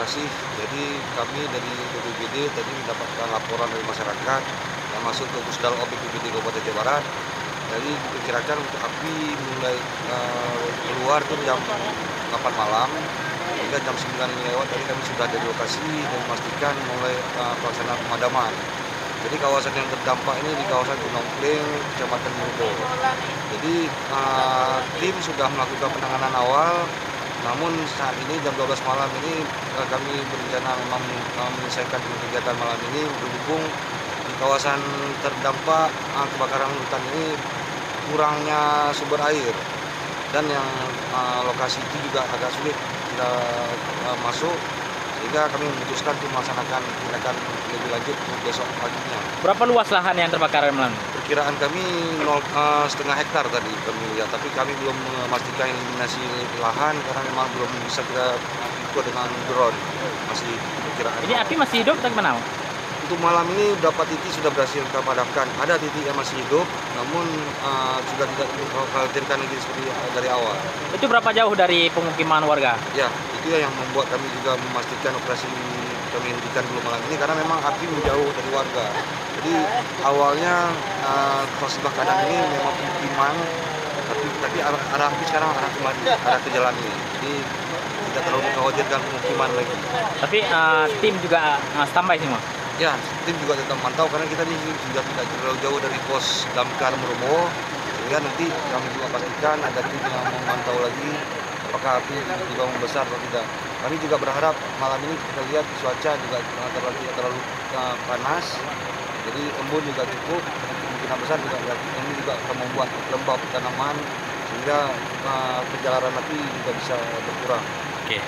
kasih. Jadi kami dari BPBD tadi mendapatkan laporan dari masyarakat yang masuk ke Pusdal Ob BPBD Kabupaten Jawa Barat. Jadi diperkirakan untuk api mulai keluar itu jam 8 malam hingga jam 9 ini lewat. Tadi kami sudah ada di lokasi dan memastikan mulai pelaksanaan pemadaman. Jadi kawasan yang terdampak ini di kawasan Gunung Pling, Kecamatan Murubo. Jadi tim sudah melakukan penanganan awal. Namun saat ini jam 12 malam ini kami berencana memang menyelesaikan kegiatan malam ini berhubung di kawasan terdampak kebakaran hutan ini kurangnya sumber air dan yang lokasi itu juga agak sulit kita masuk, sehingga kami memutuskan untuk melaksanakan tindakan lebih lanjut untuk besok paginya. Berapa luas lahan yang terbakar malam? Perkiraan kami 0,5 hektar tadi kami lihat, tapi kami belum memastikan eliminasi lahan karena memang belum bisa kita ikut dengan drone, masih perkiraan. Ini api masih hidup atau gimana? Untuk malam ini beberapa titik sudah berhasil kita padamkan. Ada titik yang masih hidup, namun sudah tidak dikhawatirkan lagi seperti dari awal. Itu berapa jauh dari pemukiman warga? Ya, itu yang membuat kami juga memastikan operasi kami hentikan dulu malam ini karena memang api menjauh dari warga. Jadi awalnya sebelah kanan ini memang pemukiman, tapi arah api sekarang arah kemari, arah ke jalan ini. Jadi tidak terlalu mengkhawatirkan pemukiman lagi. Tapi tim juga standby semua? Ya, tim juga tetap mantau karena kita ini sudah tidak terlalu jauh dari pos damkar Murubo, sehingga nanti kami juga pastikan ada tim yang memantau lagi apakah api juga membesar atau tidak. Kami juga berharap malam ini kita lihat cuaca juga tidak terlalu panas, jadi embun juga cukup, kemungkinan besar juga ini juga akan membuat lembab tanaman sehingga perjalanan api juga bisa berkurang. Oke.